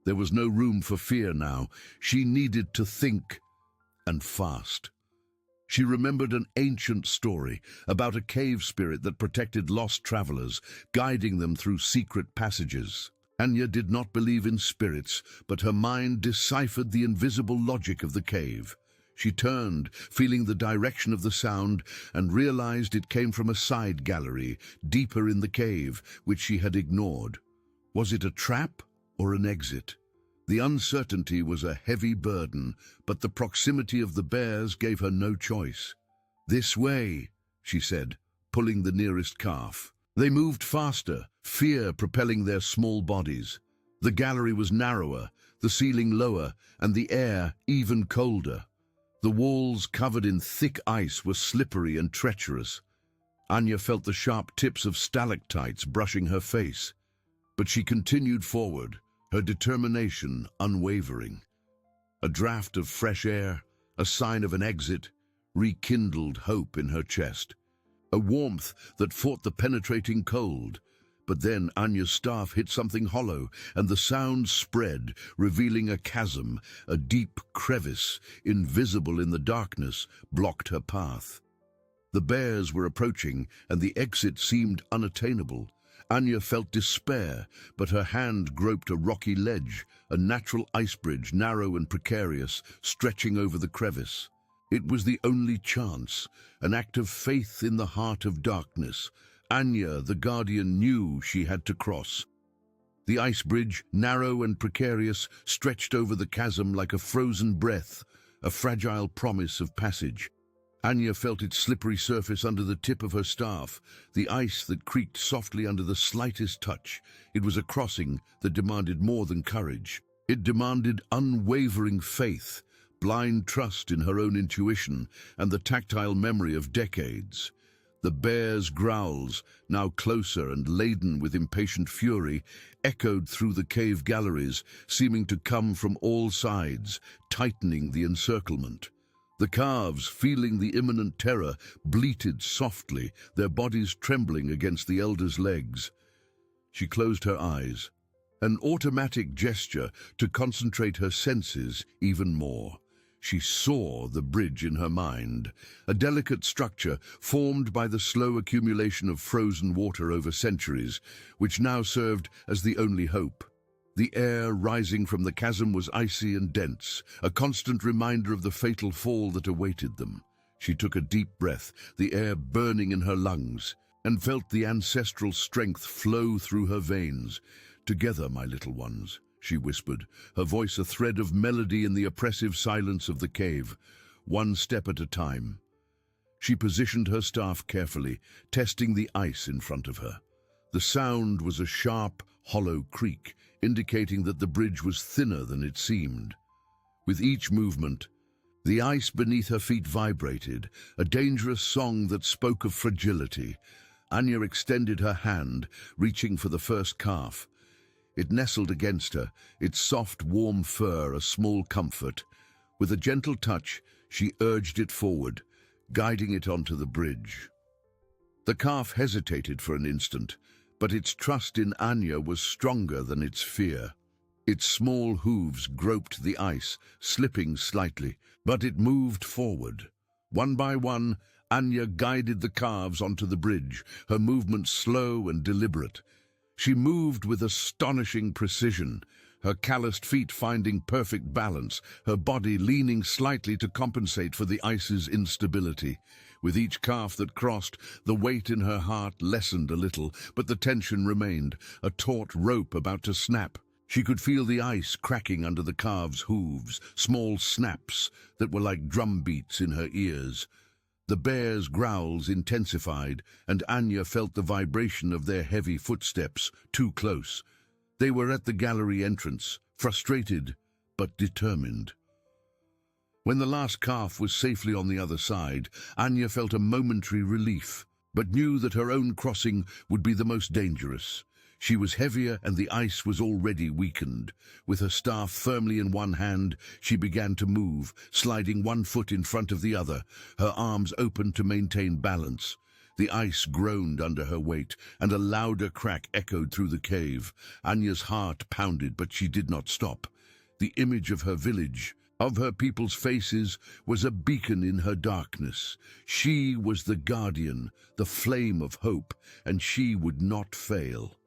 There was no room for fear now. She needed to think, and fast. She remembered an ancient story about a cave spirit that protected lost travelers, guiding them through secret passages. Anya did not believe in spirits, but her mind deciphered the invisible logic of the cave. She turned, feeling the direction of the sound, and realized it came from a side gallery, deeper in the cave, which she had ignored. Was it a trap or an exit? The uncertainty was a heavy burden, but the proximity of the bears gave her no choice. "This way," she said, pulling the nearest calf. They moved faster, fear propelling their small bodies. The gallery was narrower, the ceiling lower, and the air even colder. The walls, covered in thick ice, were slippery and treacherous. Anya felt the sharp tips of stalactites brushing her face. But she continued forward, her determination unwavering. A draft of fresh air, a sign of an exit, rekindled hope in her chest. A warmth that fought the penetrating cold. But then Anya's staff hit something hollow, and the sound spread, revealing a chasm, a deep crevice, invisible in the darkness, blocked her path. The bears were approaching, and the exit seemed unattainable. Anya felt despair, but her hand groped a rocky ledge, a natural ice bridge, narrow and precarious, stretching over the crevice. It was the only chance, an act of faith in the heart of darkness. Anya, the guardian, knew she had to cross. The ice bridge, narrow and precarious, stretched over the chasm like a frozen breath, a fragile promise of passage. Anya felt its slippery surface under the tip of her staff, the ice that creaked softly under the slightest touch. It was a crossing that demanded more than courage. It demanded unwavering faith, blind trust in her own intuition, and the tactile memory of decades. The bear's growls, now closer and laden with impatient fury, echoed through the cave galleries, seeming to come from all sides, tightening the encirclement. The calves, feeling the imminent terror, bleated softly, their bodies trembling against the elder's legs. She closed her eyes, an automatic gesture to concentrate her senses even more. She saw the bridge in her mind, a delicate structure formed by the slow accumulation of frozen water over centuries, which now served as the only hope. The air rising from the chasm was icy and dense, a constant reminder of the fatal fall that awaited them. She took a deep breath, the air burning in her lungs, and felt the ancestral strength flow through her veins. "Together, my little ones," she whispered, her voice a thread of melody in the oppressive silence of the cave, one step at a time. She positioned her staff carefully, testing the ice in front of her. The sound was a sharp, hollow creak, indicating that the bridge was thinner than it seemed. With each movement, the ice beneath her feet vibrated, a dangerous song that spoke of fragility. Anya extended her hand, reaching for the first calf. It nestled against her, its soft, warm fur a small comfort. With a gentle touch, she urged it forward, guiding it onto the bridge. The calf hesitated for an instant, but its trust in Anya was stronger than its fear. Its small hooves groped the ice, slipping slightly, but it moved forward. One by one, Anya guided the calves onto the bridge, her movements slow and deliberate. She moved with astonishing precision, her calloused feet finding perfect balance, her body leaning slightly to compensate for the ice's instability. With each calf that crossed, the weight in her heart lessened a little, but the tension remained, a taut rope about to snap. She could feel the ice cracking under the calves' hooves, small snaps that were like drum beats in her ears. The bears' growls intensified, and Anya felt the vibration of their heavy footsteps too close. They were at the gallery entrance, frustrated but determined. When the last calf was safely on the other side, Anya felt a momentary relief, but knew that her own crossing would be the most dangerous. She was heavier and the ice was already weakened. With her staff firmly in one hand, she began to move, sliding one foot in front of the other, her arms open to maintain balance. The ice groaned under her weight, and a louder crack echoed through the cave. Anya's heart pounded, but she did not stop. The image of her village, of her people's faces, was a beacon in her darkness. She was the guardian, the flame of hope, and she would not fail.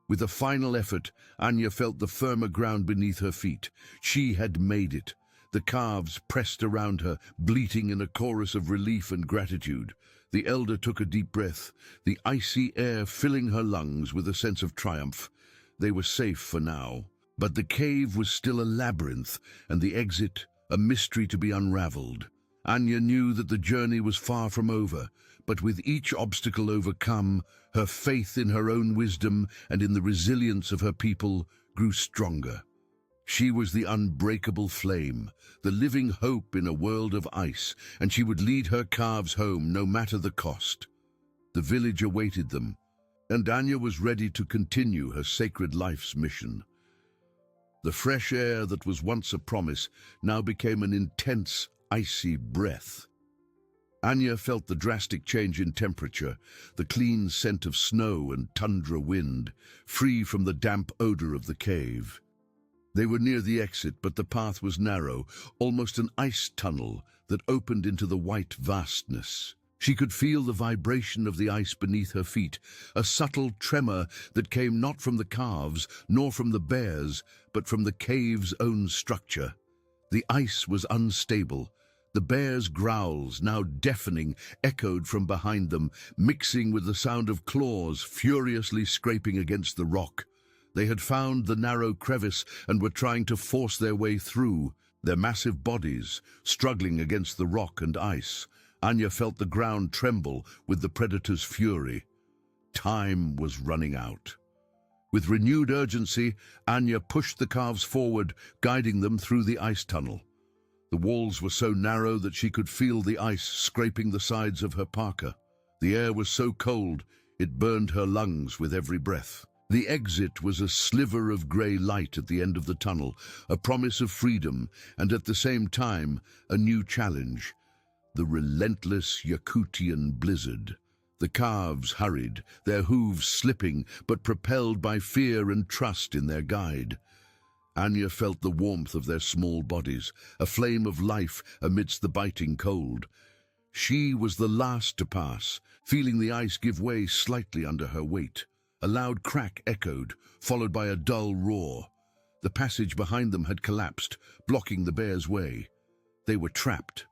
With a final effort, Anya felt the firmer ground beneath her feet. She had made it. The calves pressed around her, bleating in a chorus of relief and gratitude. The elder took a deep breath, the icy air filling her lungs with a sense of triumph. They were safe for now. But the cave was still a labyrinth, and the exit a mystery to be unraveled. Anya knew that the journey was far from over, but with each obstacle overcome, her faith in her own wisdom and in the resilience of her people grew stronger. She was the unbreakable flame, the living hope in a world of ice, and she would lead her calves home no matter the cost. The village awaited them, and Anya was ready to continue her sacred life's mission. The fresh air that was once a promise now became an intense, icy breath. Anya felt the drastic change in temperature, the clean scent of snow and tundra wind, free from the damp odor of the cave. They were near the exit, but the path was narrow, almost an ice tunnel that opened into the white vastness. She could feel the vibration of the ice beneath her feet, a subtle tremor that came not from the calves, nor from the bears, but from the cave's own structure. The ice was unstable. The bears' growls, now deafening, echoed from behind them, mixing with the sound of claws furiously scraping against the rock. They had found the narrow crevice and were trying to force their way through, their massive bodies struggling against the rock and ice. Anya felt the ground tremble with the predator's fury. Time was running out. With renewed urgency, Anya pushed the calves forward, guiding them through the ice tunnel. The walls were so narrow that she could feel the ice scraping the sides of her parka. The air was so cold, it burned her lungs with every breath. The exit was a sliver of grey light at the end of the tunnel, a promise of freedom, and at the same time, a new challenge. The relentless Yakutian blizzard. The calves hurried, their hooves slipping, but propelled by fear and trust in their guide. Anya felt the warmth of their small bodies, a flame of life amidst the biting cold. She was the last to pass, feeling the ice give way slightly under her weight. A loud crack echoed, followed by a dull roar. The passage behind them had collapsed, blocking the bears' way. They were trapped.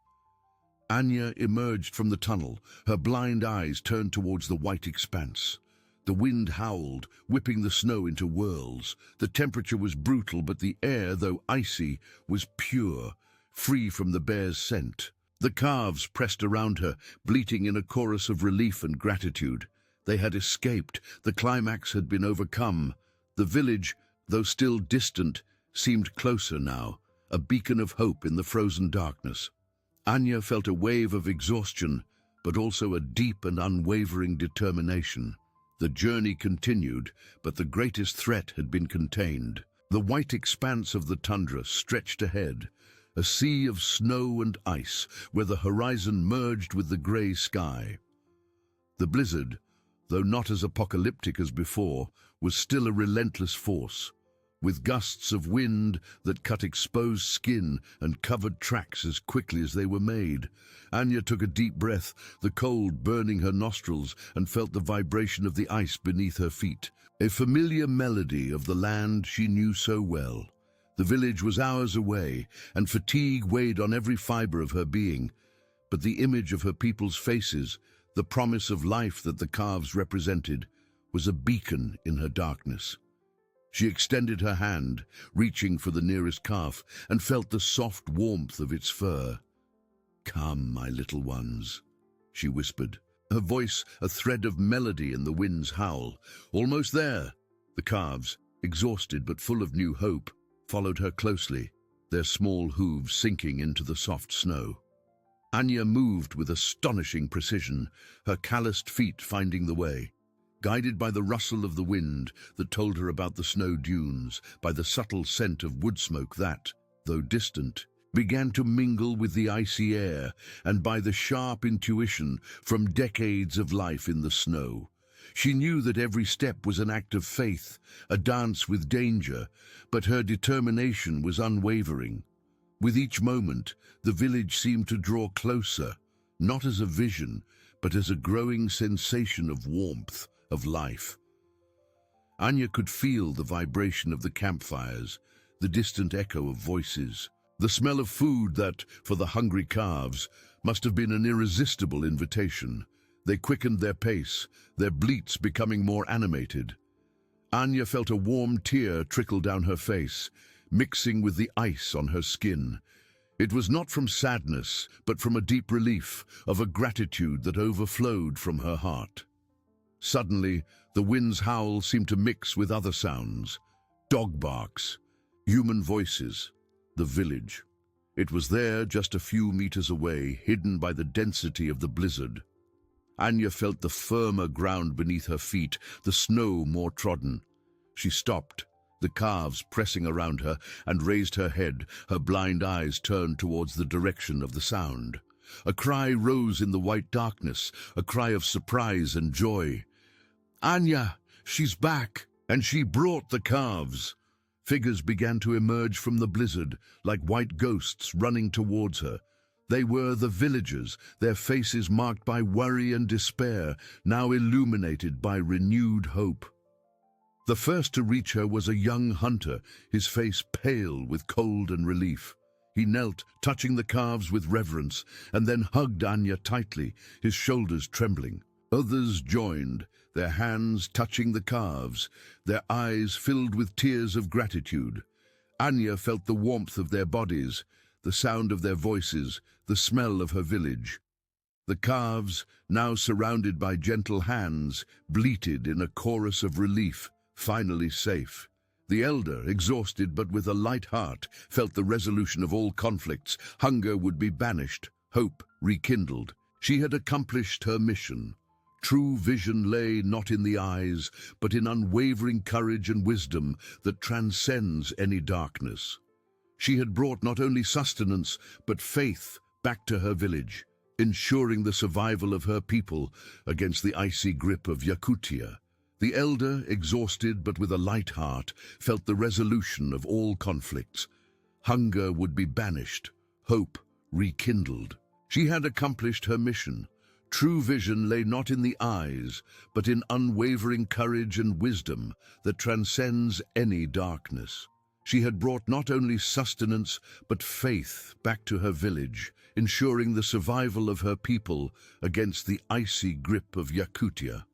Anya emerged from the tunnel, her blind eyes turned towards the white expanse. The wind howled, whipping the snow into whirls. The temperature was brutal, but the air, though icy, was pure, free from the bear's scent. The calves pressed around her, bleating in a chorus of relief and gratitude. They had escaped. The climax had been overcome. The village, though still distant, seemed closer now, a beacon of hope in the frozen darkness. Anya felt a wave of exhaustion, but also a deep and unwavering determination. The journey continued, but the greatest threat had been contained. The white expanse of the tundra stretched ahead, a sea of snow and ice, where the horizon merged with the grey sky. The blizzard, though not as apocalyptic as before, was still a relentless force. With gusts of wind that cut exposed skin and covered tracks as quickly as they were made. Anya took a deep breath, the cold burning her nostrils, and felt the vibration of the ice beneath her feet. A familiar melody of the land she knew so well. The village was hours away, and fatigue weighed on every fiber of her being. But the image of her people's faces, the promise of life that the calves represented, was a beacon in her darkness. She extended her hand, reaching for the nearest calf, and felt the soft warmth of its fur. "Come, my little ones," she whispered, her voice a thread of melody in the wind's howl. Almost there. The calves, exhausted but full of new hope, followed her closely, their small hooves sinking into the soft snow. Anya moved with astonishing precision, her calloused feet finding the way. Guided by the rustle of the wind that told her about the snow dunes, by the subtle scent of wood smoke that, though distant, began to mingle with the icy air, and by the sharp intuition from decades of life in the snow. She knew that every step was an act of faith, a dance with danger, but her determination was unwavering. With each moment, the village seemed to draw closer, not as a vision, but as a growing sensation of warmth, of life. Anya could feel the vibration of the campfires, the distant echo of voices, the smell of food that, for the hungry calves, must have been an irresistible invitation. They quickened their pace, their bleats becoming more animated. Anya felt a warm tear trickle down her face, mixing with the ice on her skin. It was not from sadness, but from a deep relief, of a gratitude that overflowed from her heart. Suddenly, the wind's howl seemed to mix with other sounds. Dog barks, human voices, the village. It was there, just a few meters away, hidden by the density of the blizzard. Anya felt the firmer ground beneath her feet, the snow more trodden. She stopped, the calves pressing around her, and raised her head, her blind eyes turned towards the direction of the sound. A cry rose in the white darkness, a cry of surprise and joy. "Anya, she's back!" And she brought the calves. Figures began to emerge from the blizzard, like white ghosts running towards her. They were the villagers, their faces marked by worry and despair, now illuminated by renewed hope. The first to reach her was a young hunter, his face pale with cold and relief. He knelt, touching the calves with reverence, and then hugged Anya tightly, his shoulders trembling. Others joined, their hands touching the calves, their eyes filled with tears of gratitude. Anya felt the warmth of their bodies, the sound of their voices, the smell of her village. The calves, now surrounded by gentle hands, bleated in a chorus of relief, finally safe. The elder, exhausted but with a light heart, felt the resolution of all conflicts. Hunger would be banished, hope rekindled. She had accomplished her mission. True vision lay not in the eyes, but in unwavering courage and wisdom that transcends any darkness. She had brought not only sustenance, but faith back to her village, ensuring the survival of her people against the icy grip of Yakutia. The elder, exhausted but with a light heart, felt the resolution of all conflicts. Hunger would be banished, hope rekindled. She had accomplished her mission. True vision lay not in the eyes, but in unwavering courage and wisdom that transcends any darkness. She had brought not only sustenance, but faith back to her village, ensuring the survival of her people against the icy grip of Yakutia.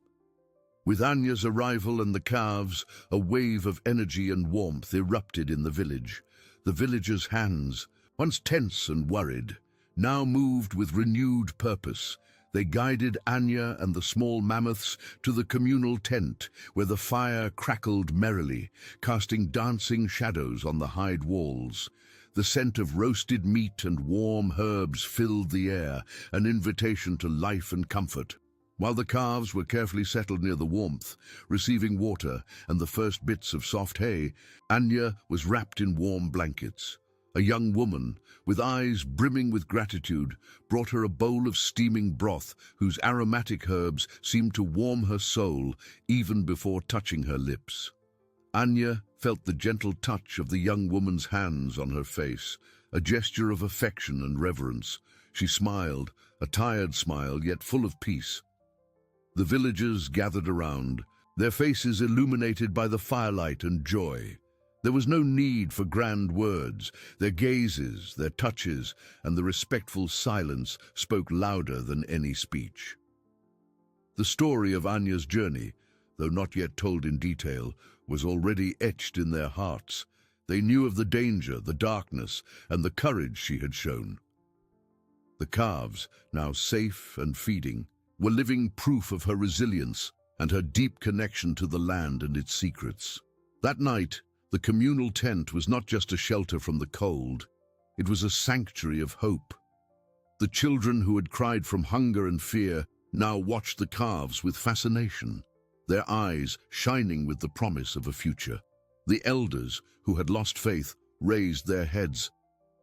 With Anya's arrival and the calves, a wave of energy and warmth erupted in the village. The villagers' hands, once tense and worried, now moved with renewed purpose. They guided Anya and the small mammoths to the communal tent, where the fire crackled merrily, casting dancing shadows on the hide walls. The scent of roasted meat and warm herbs filled the air, an invitation to life and comfort. While the calves were carefully settled near the warmth, receiving water and the first bits of soft hay, Anya was wrapped in warm blankets. A young woman, with eyes brimming with gratitude, brought her a bowl of steaming broth whose aromatic herbs seemed to warm her soul even before touching her lips. Anya felt the gentle touch of the young woman's hands on her face, a gesture of affection and reverence. She smiled, a tired smile yet full of peace. The villagers gathered around, their faces illuminated by the firelight and joy. There was no need for grand words. Their gazes, their touches, and the respectful silence spoke louder than any speech. The story of Anya's journey, though not yet told in detail, was already etched in their hearts. They knew of the danger, the darkness, and the courage she had shown. The calves, now safe and feeding, were living proof of her resilience and her deep connection to the land and its secrets. That night, the communal tent was not just a shelter from the cold, it was a sanctuary of hope. The children who had cried from hunger and fear now watched the calves with fascination, their eyes shining with the promise of a future. The elders, who had lost faith, raised their heads,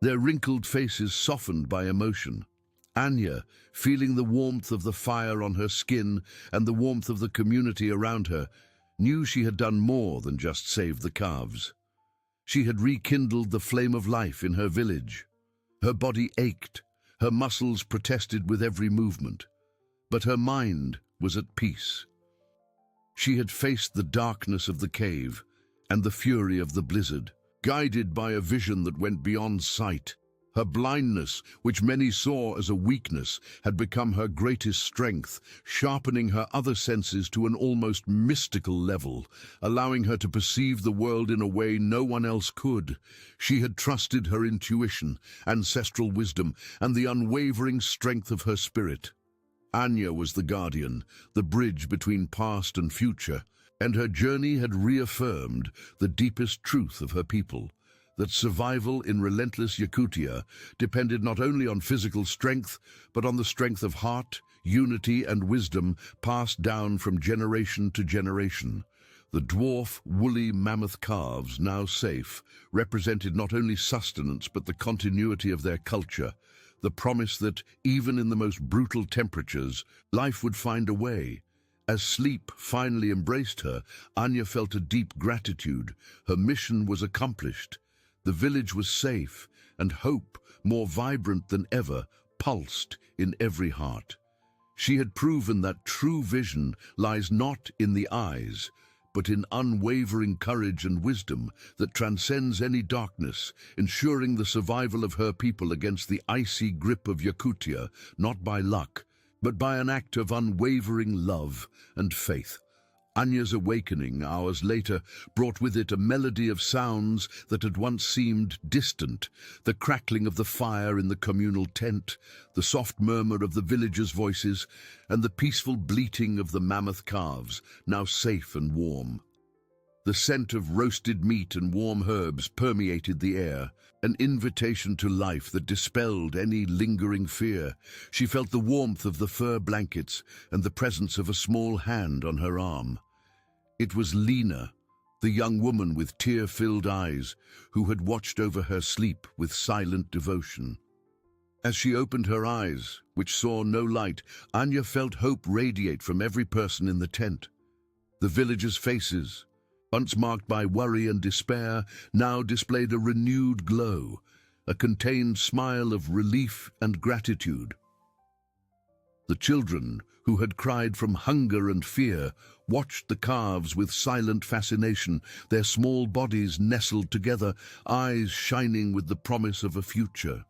their wrinkled faces softened by emotion. Anya, feeling the warmth of the fire on her skin and the warmth of the community around her, knew she had done more than just save the calves. She had rekindled the flame of life in her village. Her body ached, her muscles protested with every movement, but her mind was at peace. She had faced the darkness of the cave and the fury of the blizzard, guided by a vision that went beyond sight. Her blindness, which many saw as a weakness, had become her greatest strength, sharpening her other senses to an almost mystical level, allowing her to perceive the world in a way no one else could. She had trusted her intuition, ancestral wisdom, and the unwavering strength of her spirit. Anya was the guardian, the bridge between past and future, and her journey had reaffirmed the deepest truth of her people, that survival in relentless Yakutia depended not only on physical strength, but on the strength of heart, unity, and wisdom passed down from generation to generation. The dwarf, woolly mammoth calves, now safe, represented not only sustenance but the continuity of their culture, the promise that, even in the most brutal temperatures, life would find a way. As sleep finally embraced her, Anya felt a deep gratitude. Her mission was accomplished. The village was safe, and hope, more vibrant than ever, pulsed in every heart. She had proven that true vision lies not in the eyes, but in unwavering courage and wisdom that transcends any darkness, ensuring the survival of her people against the icy grip of Yakutia, not by luck, but by an act of unwavering love and faith. Anya's awakening, hours later, brought with it a melody of sounds that had once seemed distant, the crackling of the fire in the communal tent, the soft murmur of the villagers' voices, and the peaceful bleating of the mammoth calves, now safe and warm. The scent of roasted meat and warm herbs permeated the air, an invitation to life that dispelled any lingering fear. She felt the warmth of the fur blankets and the presence of a small hand on her arm. It was Lena, the young woman with tear-filled eyes, who had watched over her sleep with silent devotion. As she opened her eyes, which saw no light, Anya felt hope radiate from every person in the tent. The villagers' faces, once marked by worry and despair, now displayed a renewed glow, a contained smile of relief and gratitude. The children, who had cried from hunger and fear, watched the calves with silent fascination, their small bodies nestled together, eyes shining with the promise of a future.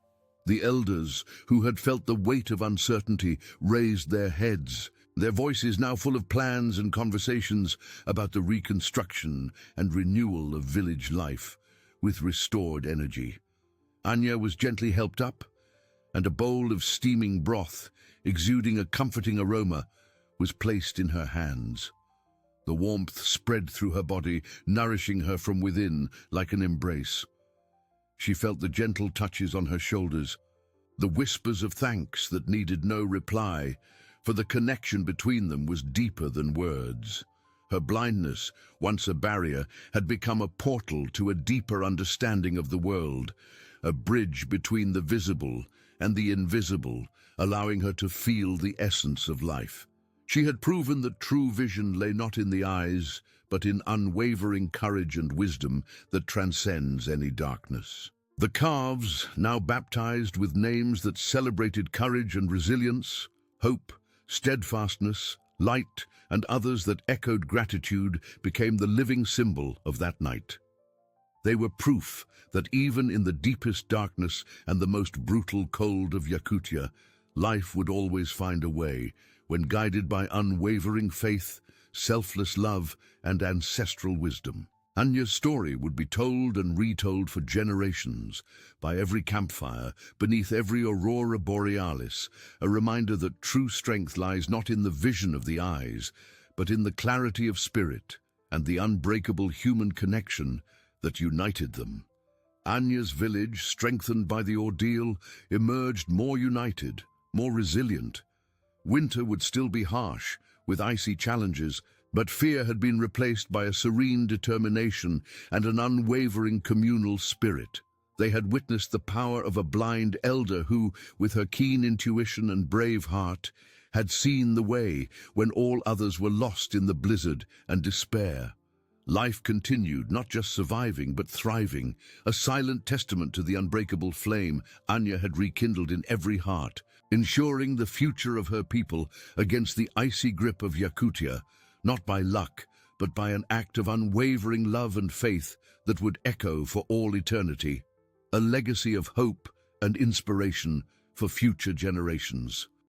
The elders, who had felt the weight of uncertainty, raised their heads, their voices now full of plans and conversations about the reconstruction and renewal of village life, with restored energy. Anya was gently helped up, and a bowl of steaming broth, exuding a comforting aroma, was placed in her hands. The warmth spread through her body, nourishing her from within like an embrace. She felt the gentle touches on her shoulders, the whispers of thanks that needed no reply, for the connection between them was deeper than words. Her blindness, once a barrier, had become a portal to a deeper understanding of the world, a bridge between the visible and the invisible, allowing her to feel the essence of life. She had proven that true vision lay not in the eyes, but in unwavering courage and wisdom that transcends any darkness. The calves, now baptized with names that celebrated courage and resilience, hope, steadfastness, light, and others that echoed gratitude, became the living symbol of that night. They were proof that even in the deepest darkness and the most brutal cold of Yakutia, life would always find a way, when guided by unwavering faith, selfless love, and ancestral wisdom. Anya's story would be told and retold for generations, by every campfire, beneath every aurora borealis, a reminder that true strength lies not in the vision of the eyes, but in the clarity of spirit and the unbreakable human connection that united them. Anya's village, strengthened by the ordeal, emerged more united, more resilient. Winter would still be harsh, with icy challenges, but fear had been replaced by a serene determination and an unwavering communal spirit. They had witnessed the power of a blind elder who, with her keen intuition and brave heart, had seen the way when all others were lost in the blizzard and despair. Life continued, not just surviving, but thriving, a silent testament to the unbreakable flame Anya had rekindled in every heart, ensuring the future of her people against the icy grip of Yakutia, not by luck, but by an act of unwavering love and faith that would echo for all eternity, a legacy of hope and inspiration for future generations.